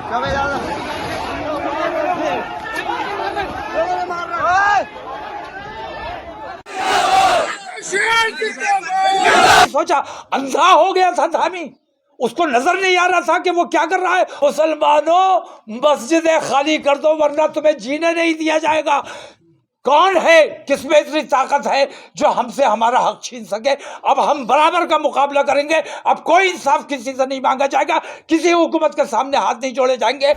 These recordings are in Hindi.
सोचा अंधा हो गया था धामी, उसको नजर नहीं आ रहा था कि वो क्या कर रहा है। मुसलमानों मस्जिदें खाली कर दो वरना तुम्हें जीने नहीं दिया जाएगा। कौन है, किसमें इतनी ताकत है जो हमसे हमारा हक छीन सके। अब हम बराबर का मुकाबला करेंगे। अब कोई इंसाफ किसी से नहीं मांगा जाएगा, किसी हुकूमत के सामने हाथ नहीं जोड़े जाएंगे।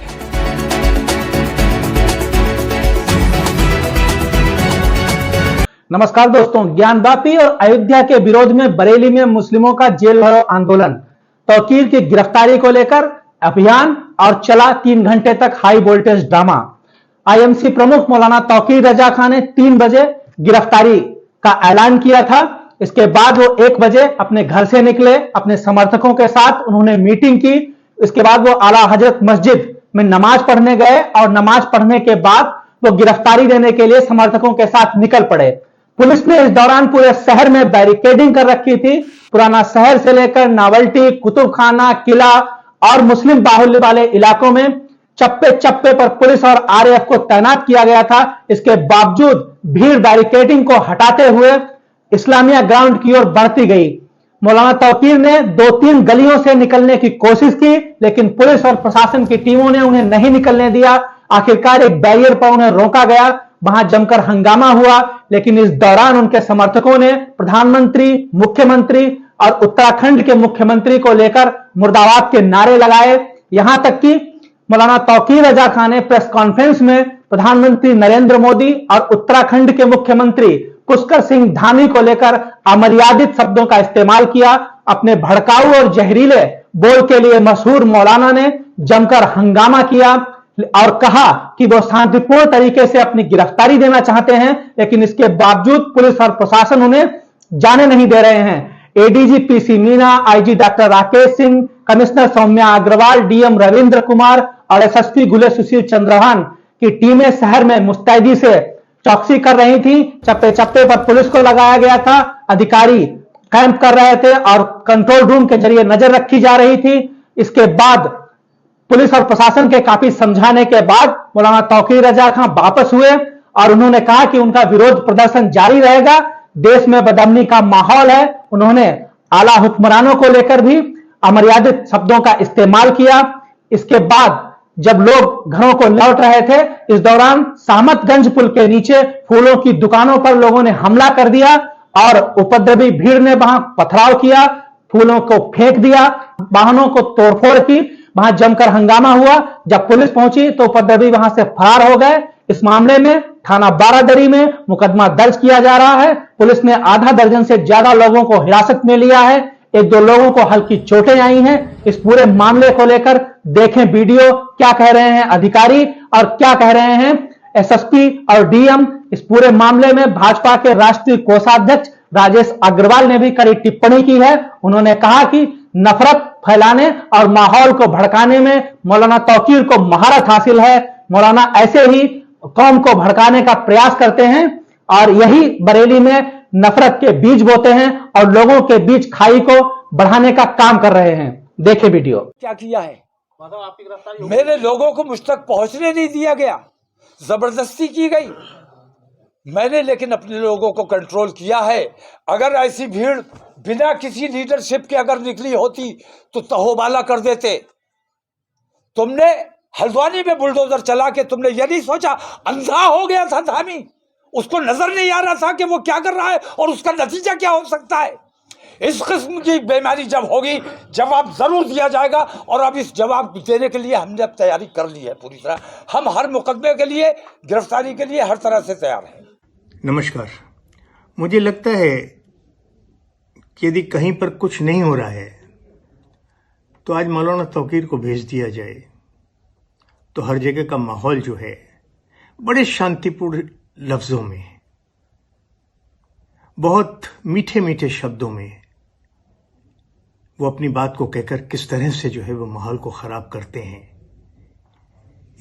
नमस्कार दोस्तों, ज्ञानवापी और अयोध्या के विरोध में बरेली में मुस्लिमों का जेल भरो आंदोलन। तौकीर की गिरफ्तारी को लेकर अभियान और चला 3 घंटे तक हाई वोल्टेज ड्रामा। आईएमसी प्रमुख मौलाना तौकीर रजा खान ने 3 बजे गिरफ्तारी का ऐलान किया था। इसके बाद वो 1 बजे अपने घर से निकले, अपने समर्थकों के साथ उन्होंने मीटिंग की। इसके बाद वो आला हजरत मस्जिद में नमाज पढ़ने गए और नमाज पढ़ने के बाद वो गिरफ्तारी देने के लिए समर्थकों के साथ निकल पड़े। पुलिस ने इस दौरान पूरे शहर में बैरिकेडिंग कर रखी थी। पुराना शहर से लेकर नावल्टी, कुतुब खाना, किला और मुस्लिम बाहुल्य वाले इलाकों में चप्पे चप्पे पर पुलिस और आरएएफ को तैनात किया गया था। इसके बावजूद भीड़ बैरिकेडिंग को हटाते हुए इस्लामिया ग्राउंड की ओर बढ़ती गई। मौलाना तौकीर ने 2-3 गलियों से निकलने की कोशिश की, लेकिन पुलिस और प्रशासन की टीमों ने उन्हें नहीं निकलने दिया। आखिरकार एक बैरियर पर उन्हें रोका गया, वहां जमकर हंगामा हुआ। लेकिन इस दौरान उनके समर्थकों ने प्रधानमंत्री, मुख्यमंत्री और उत्तराखंड के मुख्यमंत्री को लेकर मुर्दाबाद के नारे लगाए। यहां तक कि मौलाना तौकीर रजा खान ने प्रेस कॉन्फ्रेंस में प्रधानमंत्री नरेंद्र मोदी और उत्तराखंड के मुख्यमंत्री पुष्कर सिंह धामी को लेकर अमर्यादित शब्दों का इस्तेमाल किया। अपने भड़काऊ और जहरीले बोल के लिए मशहूर मौलाना ने जमकर हंगामा किया और कहा कि वो शांतिपूर्ण तरीके से अपनी गिरफ्तारी देना चाहते हैं, लेकिन इसके बावजूद पुलिस और प्रशासन उन्हें जाने नहीं दे रहे हैं। ADG PC Meena, IG doctor Rakesh Singh, commissioner Saumya Agarwal, DM Ravindra Kumar और एसएसपी गुले सुशील चंद्रहान की टीमें शहर में मुस्तैदी से चौकसी कर रही थी। चप्पे चप्पे पर पुलिस को लगाया गया था, अधिकारी कैंप कर रहे थे और कंट्रोल रूम के जरिए नजर रखी जा रही थी। इसके बाद पुलिस और प्रशासन के काफी समझाने के बाद मौलाना तौकीर रजा खान वापस हुए और उन्होंने कहा कि उनका विरोध प्रदर्शन जारी रहेगा। देश में बदअमनी का माहौल है। उन्होंने आला हुक्मरानों को लेकर भी अमर्यादित शब्दों का इस्तेमाल किया। इसके बाद जब लोग घरों को लौट रहे थे, इस दौरान सामतगंज पुल के नीचे फूलों की दुकानों पर लोगों ने हमला कर दिया और उपद्रवी भीड़ ने वहां पथराव किया, फूलों को फेंक दिया, वाहनों को तोड़फोड़ की। वहां जमकर हंगामा हुआ। जब पुलिस पहुंची तो उपद्रवी वहां से फरार हो गए। इस मामले में थाना बारादरी में मुकदमा दर्ज किया जा रहा है। पुलिस ने आधा दर्जन से ज्यादा लोगों को हिरासत में लिया है। 1-2 लोगों को हल्की चोटें आई हैं। इस पूरे मामले को लेकर देखें वीडियो, क्या कह रहे हैं अधिकारी और क्या कह रहे हैं एसएसपी और डीएम। इस पूरे मामले में भाजपा के राष्ट्रीय कोषाध्यक्ष राजेश अग्रवाल ने भी कड़ी टिप्पणी की है। उन्होंने कहा कि नफरत फैलाने और माहौल को भड़काने में मौलाना तौकीर को महारत हासिल है। मौलाना ऐसे ही कौम को भड़काने का प्रयास करते हैं और यही बरेली में नफरत के बीज बोते हैं और लोगों के बीच खाई को बढ़ाने का काम कर रहे हैं। देखें वीडियो। क्या किया है, मेरे लोगों को मुझ तक पहुंचने नहीं दिया गया, जबरदस्ती की गई। मैंने लेकिन अपने लोगों को कंट्रोल किया है। अगर ऐसी भीड़ बिना किसी लीडरशिप के अगर निकली होती तो तहोबाला कर देते। तुमने हल्द्वानी में बुलडोजर चला के तुमने ये नहीं सोचा अंधा हो गया था धामी, उसको नजर नहीं आ रहा था कि वो क्या कर रहा है और उसका नतीजा क्या हो सकता है। इस किस्म की बीमारी जब होगी जवाब जरूर दिया जाएगा और अब इस जवाब देने के लिए हमने अब तैयारी कर ली है पूरी तरह। हम हर मुकदमे के लिए, गिरफ्तारी के लिए हर तरह से तैयार हैं। नमस्कार। मुझे लगता है कि यदि कहीं पर कुछ नहीं हो रहा है तो आज मौलाना तौकीर को भेज दिया जाए तो हर जगह का माहौल जो है बड़े शांतिपूर्ण लफ्जों में, बहुत मीठे मीठे शब्दों में वो अपनी बात को कहकर किस तरह से जो है वो माहौल को खराब करते हैं,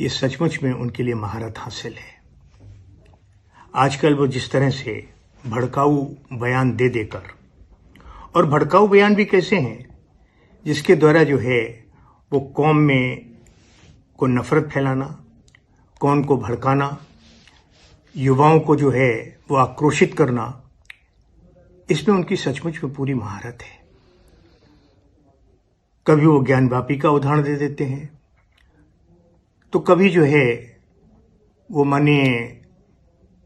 ये सचमुच में उनके लिए महारत हासिल है। आजकल वो जिस तरह से भड़काऊ बयान दे देकर, और भड़काऊ बयान भी कैसे हैं जिसके द्वारा जो है वो कौम में को नफरत फैलाना, कौन को भड़काना, युवाओं को जो है वो आक्रोशित करना, इसमें उनकी सचमुच में पूरी महारत है। कभी वो ज्ञानवापी का उदाहरण दे देते हैं, तो कभी जो है वो माने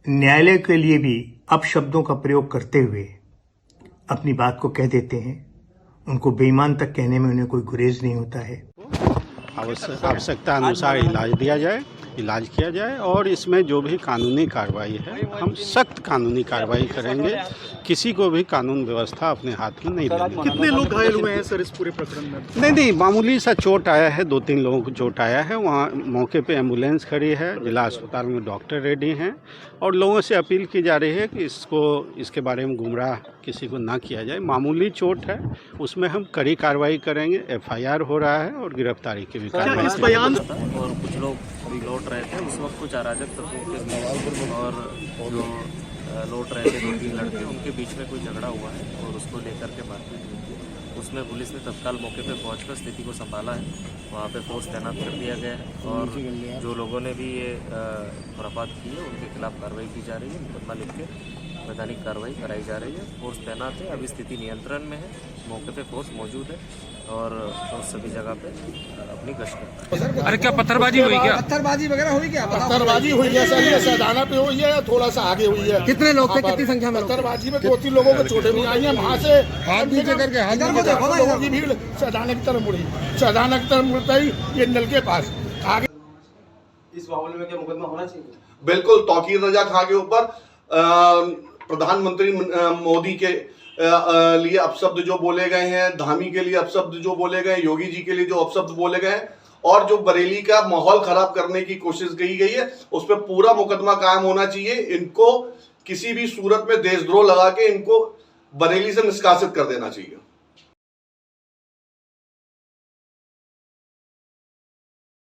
न्यायालय के लिए भी अपशब्दों का प्रयोग करते हुए अपनी बात को कह देते हैं। उनको बेईमान तक कहने में उन्हें कोई गुरेज नहीं होता है। आवश्यकता अनुसार इलाज दिया जाए, इलाज किया जाए, और इसमें जो भी कानूनी कार्रवाई है हम सख्त कानूनी कार्रवाई करेंगे। किसी को भी कानून व्यवस्था अपने हाथ में नहीं लेंगे। कितने लोग घायल हुए हैं सर इस पूरे प्रकरण में? नहीं, मामूली सा चोट आया है, 2-3 लोगों को चोट आया है। वहाँ मौके पे एम्बुलेंस खड़ी है, जिला अस्पताल में डॉक्टर रेडी हैं, और लोगों से अपील की जा रही है कि इसके बारे में गुमराह किसी को ना किया जाए। मामूली चोट है, उसमें हम कड़ी कार्रवाई करेंगे। FIR हो रहा है और गिरफ्तारी की भी कार्रवाई। इस बयान और कुछ लोग लौट रहे थे, उस वक्त कुछ अराजक तत्वों के बीच और जो लौट रहे थे 2-3 लड़के, उनके बीच में कोई झगड़ा हुआ है और उसको लेकर के मारपीट हुई थी। उसमें पुलिस ने तत्काल मौके पर पहुंचकर स्थिति को संभाला है। वहां पे फोर्स तैनात कर दिया गया है और जो लोगों ने भी ये खुरापात की है उनके खिलाफ कार्रवाई की जा रही है। मुकदमा लिख के वैधानिक कार्रवाई कराई जा रही है। फोर्स तैनात है, अभी स्थिति नियंत्रण में है, मौके पे फोर्स मौजूद है और सभी जगह पे अपनी गश्त करता है। अरे क्या पत्थरबाजी हुई क्या? पत्थरबाजी वगैरह हुई क्या? पत्थरबाजी हुई है सर, ये सैदाना पे हुई है या थोड़ा सा आगे हुई है? कितने लोग थे, कितनी संख्या में? पत्थरबाजी में 2-3 लोगों को चोटें भी आई हैं। वहाँ से हाथ नीचे करके लोगों की भीड़ सैदाना की तरफ मुड़ी। सैदाना की तरफ मुड़ता ही ये नल के पास आगे। इस मामले में क्या मुकदमा होना चाहिए? बिल्कुल। तौकीर रजा खां के ऊपर प्रधानमंत्री मोदी के लिए अपशब्द जो बोले गए हैं, धामी के लिए अपशब्द जो बोले गए, योगी जी के लिए जो अपशब्द बोले गए, और जो बरेली का माहौल खराब करने की कोशिश की गई है, उस पर पूरा मुकदमा कायम होना चाहिए। इनको किसी भी सूरत में देशद्रोह लगा के इनको बरेली से निष्कासित कर देना चाहिए।